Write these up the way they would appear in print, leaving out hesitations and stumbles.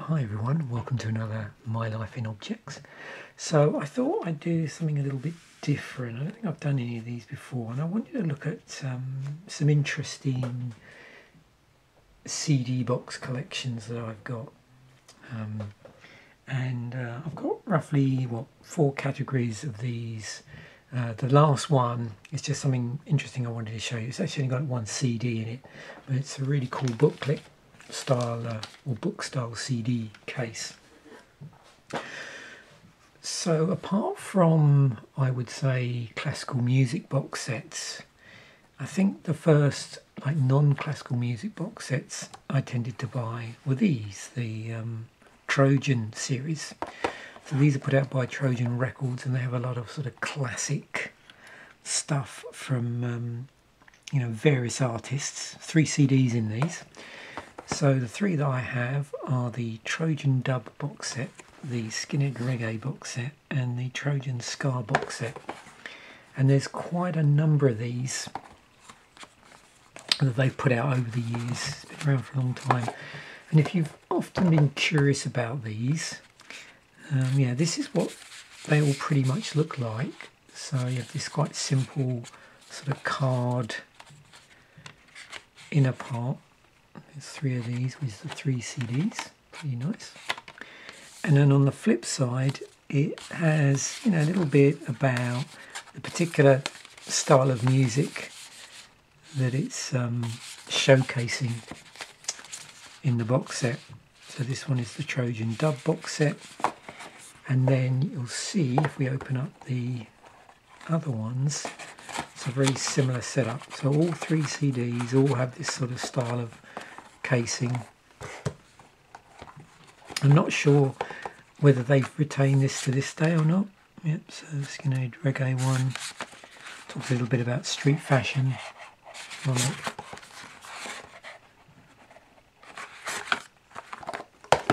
Hi everyone, welcome to another My Life in Objects. So I thought I'd do something a little bit different. I don't think I've done any of these before, and I want you to look at some interesting CD box collections that I've got. I've got roughly, 4 categories of these. The last one is just something interesting I wanted to show you. It's actually only got one CD in it, but it's a really cool booklet style or book style CD case. So apart from, I would say, classical music box sets, I think the first non-classical music box sets I tended to buy were these, the Trojan series. So these are put out by Trojan Records, and they have a lot of sort of classic stuff from various artists. 3 CDs in these. So the 3 that I have are the Trojan Dub box set, the Skinhead Reggae box set, and the Trojan Ska box set. And there's quite a number of these that they've put out over the years. It's been around for a long time. And if you've often been curious about these, this is what they all pretty much look like. So you have this quite simple sort of card inner part. There's 3 of these with the 3 CDs, pretty nice. And then on the flip side, it has a little bit about the particular style of music that it's showcasing in the box set. So this one is the Trojan Dub box set, and then you'll see if we open up the other ones, it's a very similar setup. So all 3 CDs all have this sort of style of casing. I'm not sure whether they've retained this to this day or not. Yep, so the Skinhead Reggae one talks a little bit about street fashion on it.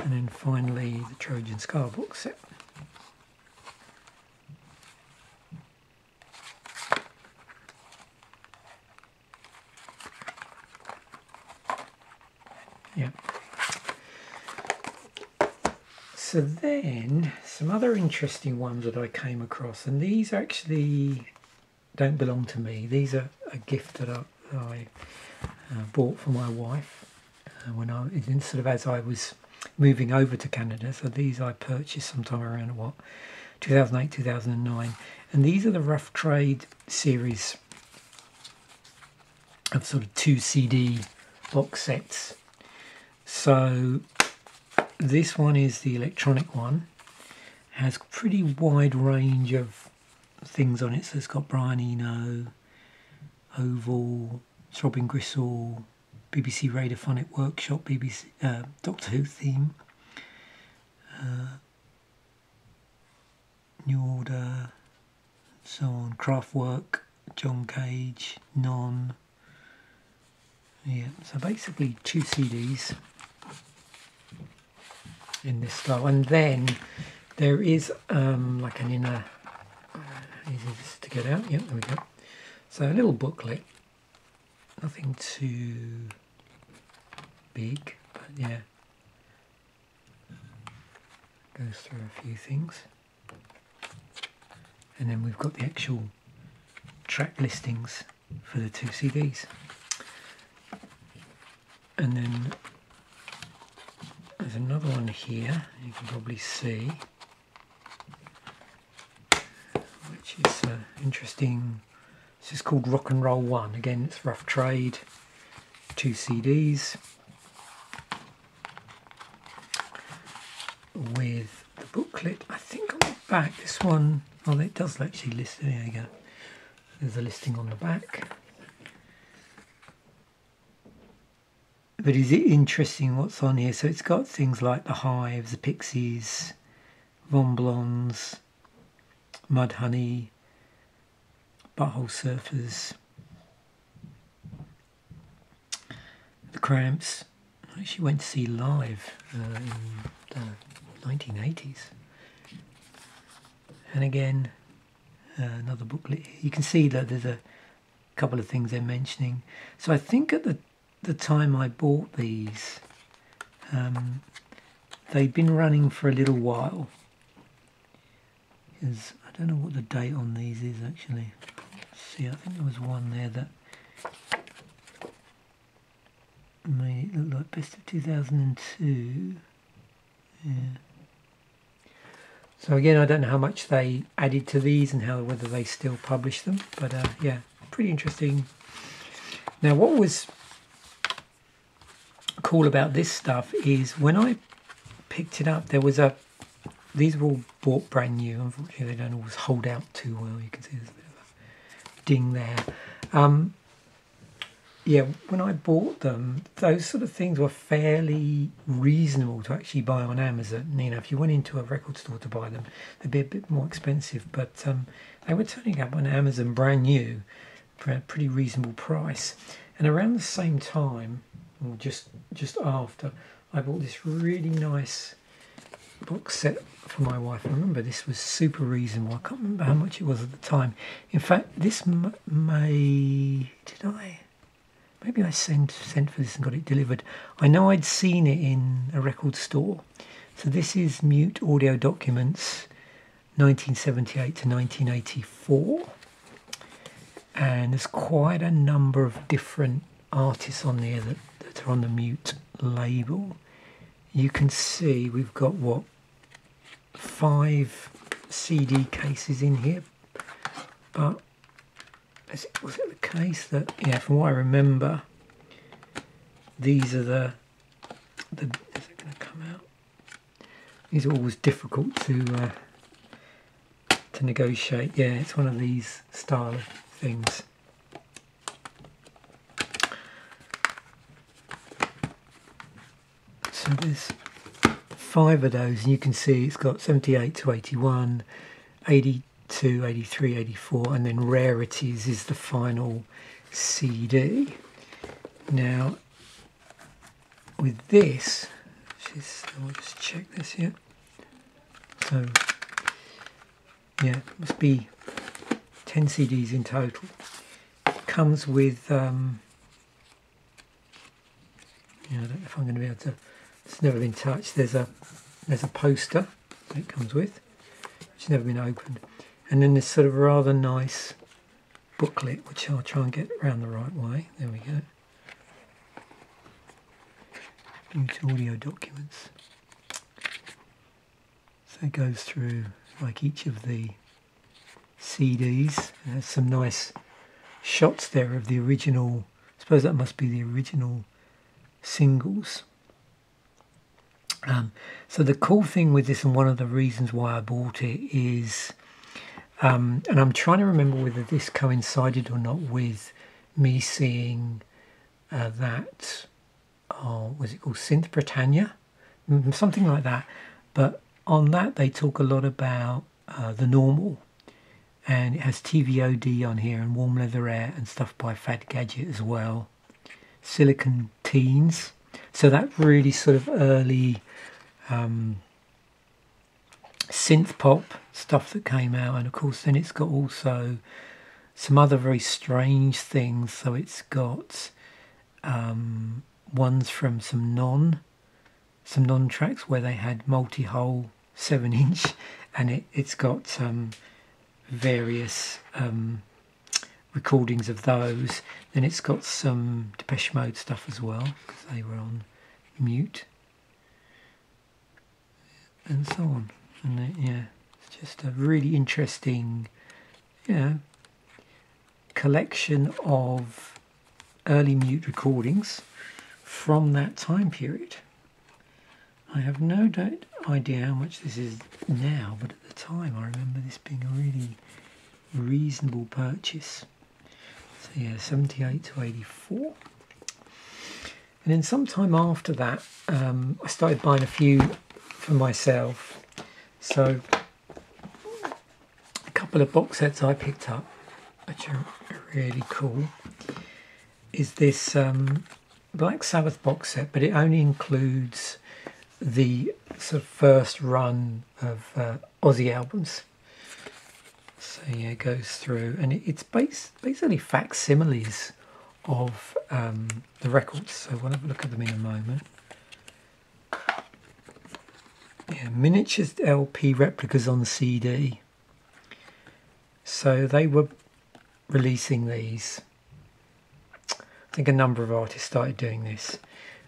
And then finally the Trojan Ska box set. Yeah. So then some other interesting ones that I came across, and these actually don't belong to me. These are a gift that I bought for my wife when as I was moving over to Canada. So these I purchased sometime around 2008, 2009, and these are the Rough Trade series of sort of 2 CD box sets. So this one is the electronic one, has pretty wide range of things on it. So it's got Brian Eno, Oval, Throbbing Gristle, BBC Radiophonic Workshop, BBC Doctor Who theme, New Order, so on, Kraftwerk, John Cage, Non. Yeah, so basically 2 CDs in this style, and then there is like an inner, easy just to get out. Yep, there we go. So a little booklet, nothing too big, but yeah, goes through a few things. And then we've got the actual track listings for the 2 CDs. And then there's another one here, you can probably see, which is interesting. This is called Rock and Roll 1. Again, it's Rough Trade, 2 CDs with the booklet. I think on the back, this one, it does actually list, there you go. There's a listing on the back. But is it interesting what's on here? So it's got things like the Hives, the Pixies, Von Blondes, Mudhoney, Butthole Surfers, the Cramps. I actually went to see live in the 1980s. And again, another booklet. You can see that there's a couple of things they're mentioning. So I think at the time I bought these, they've been running for a little while. Because I don't know what the date on these is actually. Let's see, I think there was one there that made it look like best of 2002. Yeah. So again, I don't know how much they added to these and whether they still publish them, but yeah, pretty interesting. Now, what was cool about this stuff is when I picked it up, there was these were all bought brand new. Unfortunately, they don't always hold out too well. You can see there's a bit of a ding there. Yeah, when I bought them, those sort of things were fairly reasonable to actually buy on Amazon. You know, if you went into a record store to buy them, they'd be a bit more expensive. But they were turning up on Amazon brand new for a pretty reasonable price. And around the same time, or just after, I bought this really nice box set for my wife. I remember this was super reasonable. I can't remember how much it was at the time. In fact, this maybe I sent for this and got it delivered. I know I'd seen it in a record store. So this is Mute Audio Documents 1978 to 1984. And there's quite a number of different artists on there that are on the Mute label. You can see we've got, 5 CD cases in here. But was it the case that, yeah, from what I remember, these are the is it going to come out? These are always difficult to negotiate. Yeah, it's one of these style of things. So there's 5 of those, and you can see it's got 78 to 81, 82, 83, 84, and then Rarities is the final CD. Now, with this, I'll just check this here. So, yeah, it must be 10 CDs in total. It comes with, I don't know if I'm going to be able to. It's never been touched. There's a poster that it comes with, which has never been opened, and then this sort of rather nice booklet, which I'll try and get around the right way. There we go. Mute Audio Documents. So it goes through like each of the CDs. There's some nice shots there of the original. I suppose that must be the original singles. So the cool thing with this, and one of the reasons why I bought it, is, and I'm trying to remember whether this coincided or not with me seeing that, was it called Synth Britannia? Something like that. But on that they talk a lot about the Normal, and it has TVOD on here, and Warm Leatherette and stuff by Fad Gadget as well. Silicon Teens. So that really sort of early synth pop stuff that came out, and of course then it's got also some other very strange things. So it's got ones from some non tracks where they had multi-hole 7-inch, and it's got various recordings of those. Then it's got some Depeche Mode stuff as well, because they were on Mute, and so on. And yeah, it's just a really interesting, collection of early Mute recordings from that time period. I have no idea how much this is now, but at the time I remember this being a really reasonable purchase. So yeah, 78 to 84. And then sometime after that, I started buying a few for myself. So a couple of box sets I picked up, which are really cool, is this Black Sabbath box set, but it only includes the sort of first run of Aussie albums. So yeah, it goes through, and it's basically facsimiles of the records. So we'll have a look at them in a moment. Yeah, miniature LP replicas on CD. So they were releasing these. I think a number of artists started doing this,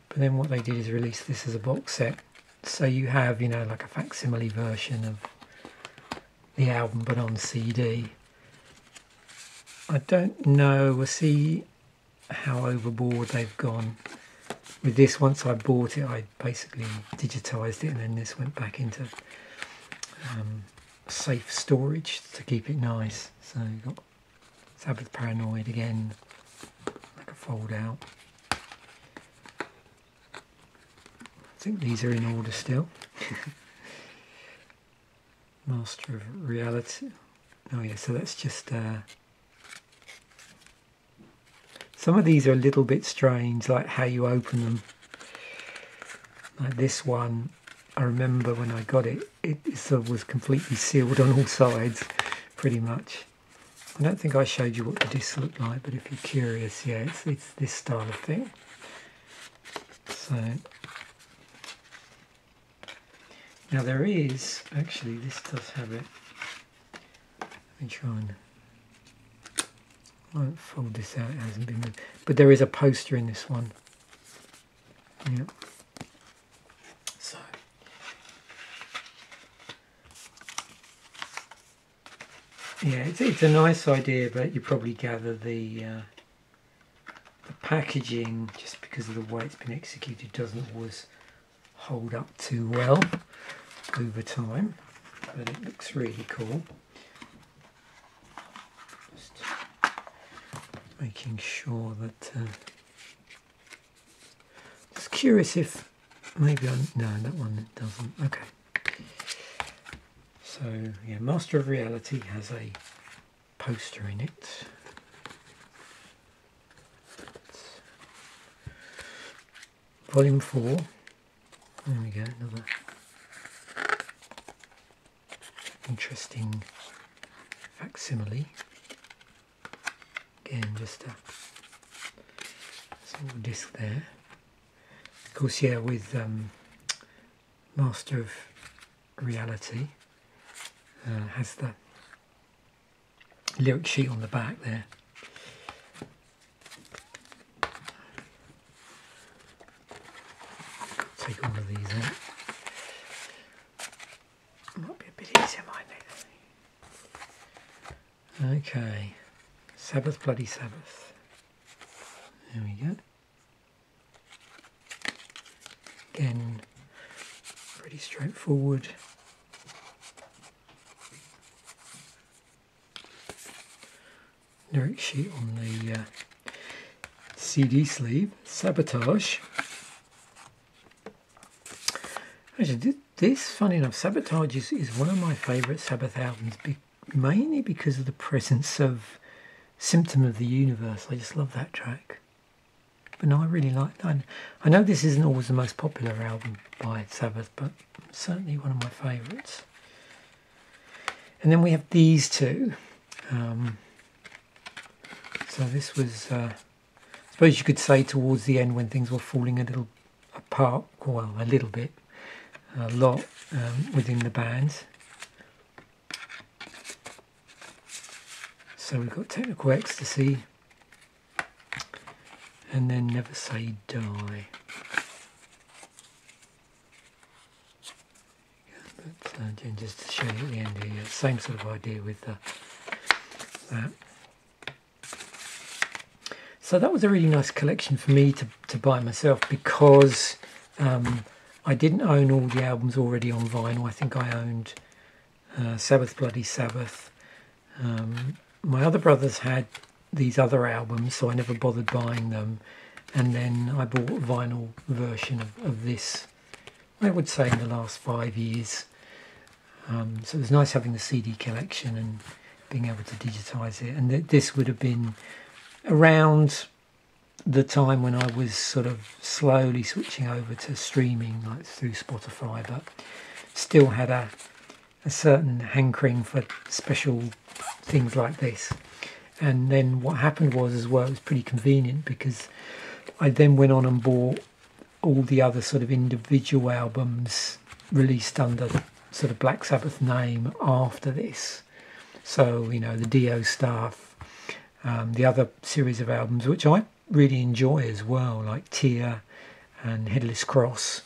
but then what they did is release this as a box set. So you have, you know, like a facsimile version of the album, but on CD. I don't know, we'll see how overboard they've gone with this. Once I bought it, I basically digitized it, and then this went back into safe storage to keep it nice. So you've got Sabbath Paranoid again, like a fold out. I think these are in order still. Master of Reality. Oh yeah, so that's just some of these are a little bit strange, like how you open them. Like this one, I remember when I got it, it sort of was completely sealed on all sides, pretty much. I don't think I showed you what the discs look like, but if you're curious, yeah, it's this style of thing. So now there is, actually this does have it. Let me try and, I won't fold this out, it hasn't been moved. But there is a poster in this one. Yeah. So yeah, it's a nice idea, but you probably gather the packaging, just because of the way it's been executed, doesn't always hold up too well over time, but it looks really cool. Just making sure that just curious if maybe no, that one doesn't. Okay, so yeah, Master of Reality has a poster in it. Volume 4. There we go, another interesting facsimile. Again, just a single disc there. Of course, yeah, with Master of Reality has the lyric sheet on the back there. Take one of these out. Might be a bit easier, mightn't it? Okay, Sabbath, Bloody Sabbath. There we go. Again, pretty straightforward. Lyric sheet on the CD sleeve. Sabotage. Actually, this, funny enough, Sabotage is one of my favourite Sabbath albums, mainly because of the presence of Symptom of the Universe. I just love that track. But no, I really like that. I know this isn't always the most popular album by Sabbath, but certainly one of my favourites. And then we have these two. So this was, I suppose you could say, towards the end when things were falling a little apart, well, a little bit, a lot within the band. So we've got Technical Ecstasy, and then Never Say Die. But just to show you at the end here, same sort of idea with that. So that was a really nice collection for me to buy myself, because I didn't own all the albums already on vinyl. I think I owned Sabbath, Bloody Sabbath. My other brothers had these other albums, so I never bothered buying them. And then I bought a vinyl version of this, I would say, in the last 5 years. So it was nice having the CD collection and being able to digitise it. And this would have been around the time when I was sort of slowly switching over to streaming, like through Spotify, but still had a certain hankering for special things like this. And then what happened was, as well, it was pretty convenient, because I then went on and bought all the other sort of individual albums released under the sort of Black Sabbath name after this. So, you know, the Dio stuff, the other series of albums, which I really enjoy as well, like Tear and Headless Cross.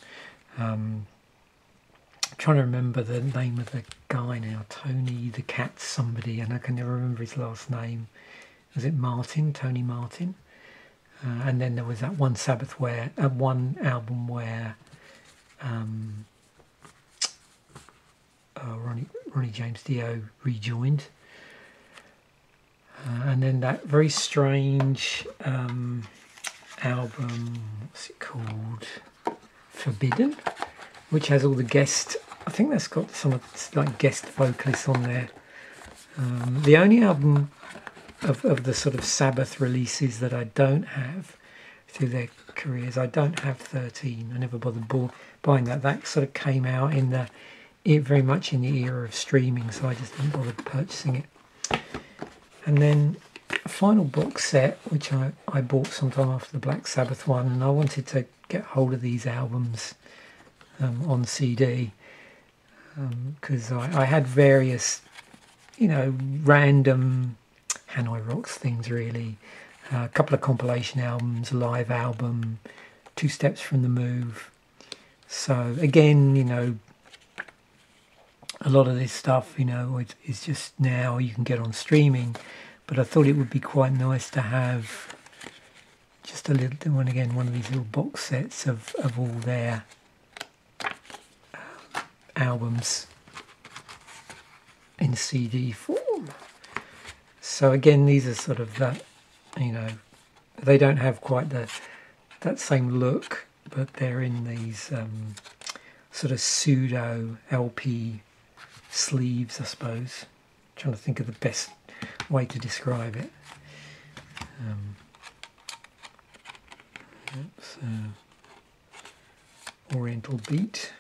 I'm trying to remember the name of the guy now, Tony the Cat somebody, and I can never remember his last name. Was it Martin? Tony Martin? And then there was that one Sabbath where, one album where Ronnie James Dio rejoined. And then that very strange album, what's it called? Forbidden, which has all the guest, I think that's got some like guest vocalists on there. The only album of the sort of Sabbath releases that I don't have through their careers, I don't have 13. I never bothered buying that. That sort of came out very much in the era of streaming, so I just didn't bother purchasing it. And then a final box set, which I bought sometime after the Black Sabbath one, and I wanted to get hold of these albums on CD, because I had various, you know, random Hanoi Rocks things really, a couple of compilation albums, a live album, 2 Steps from the Move. So again, you know, a lot of this stuff, you know, is just now you can get on streaming, but I thought it would be quite nice to have just a little one again, one of these little box sets of all their albums in CD form. So again, these are sort of that, you know, they don't have quite that same look, but they're in these sort of pseudo LP sleeves, I suppose. I'm trying to think of the best way to describe it. Oriental Beat.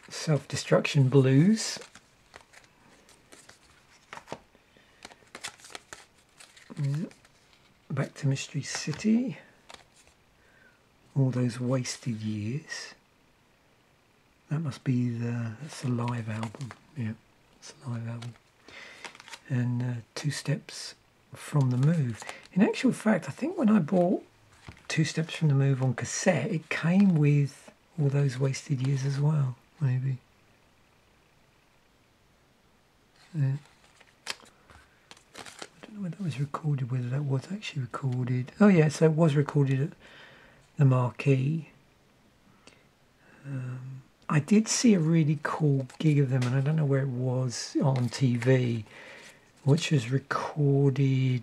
Self-Destruction Blues. Back to Mystery City. All Those Wasted Years. That must be that's a live album. Yeah, it's a live album. And 2 Steps from the Move. In actual fact, I think when I bought 2 Steps from the Move on cassette, it came with All Those Wasted Years as well, maybe. Yeah. Whether that was recorded, whether that was actually recorded. Oh yeah, so it was recorded at the Marquee. I did see a really cool gig of them, and I don't know where it was on TV, which was recorded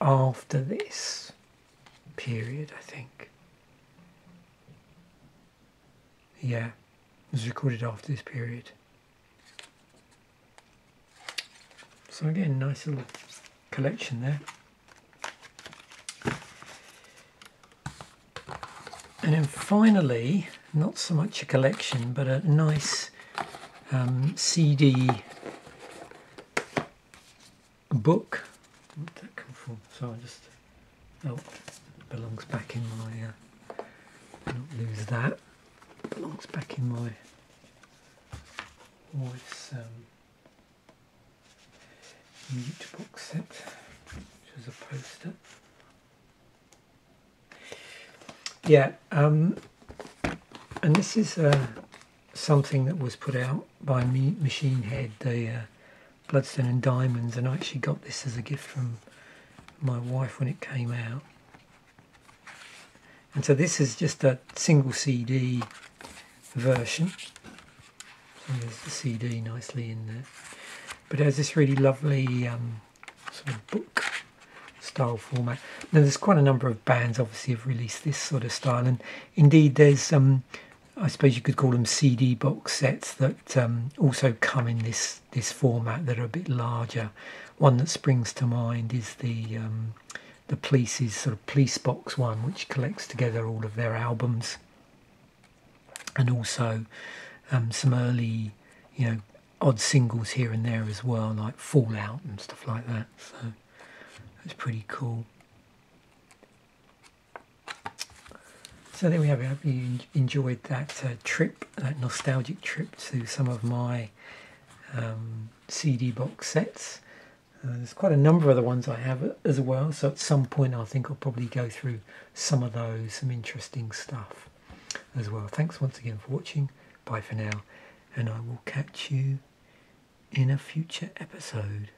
after this period, I think. Yeah, it was recorded after this period. So again, nice little collection there. And then finally, not so much a collection, but a nice CD book. Where did that come from? So I just, oh, it belongs back in my, not lose that, it belongs back in my wife's mute box set, which is a poster. Yeah, and this is something that was put out by Machine Head, the Bloodstone and Diamonds, and I actually got this as a gift from my wife when it came out. And so this is just a single CD version. So there's the CD nicely in there. But it has this really lovely sort of book style format. Now there's quite a number of bands obviously have released this sort of style, and indeed there's I suppose you could call them CD box sets that also come in this format that are a bit larger. One that springs to mind is the Police's sort of Police Box one, which collects together all of their albums, and also some early, you know, odd singles here and there as well, like Fallout and stuff like that. So that's pretty cool. So there we have it. I hope you enjoyed that trip, that nostalgic trip to some of my CD box sets. There's quite a number of the ones I have as well, so at some point I think I'll probably go through some of those, some interesting stuff as well. Thanks once again for watching. Bye for now, and I will catch you in a future episode.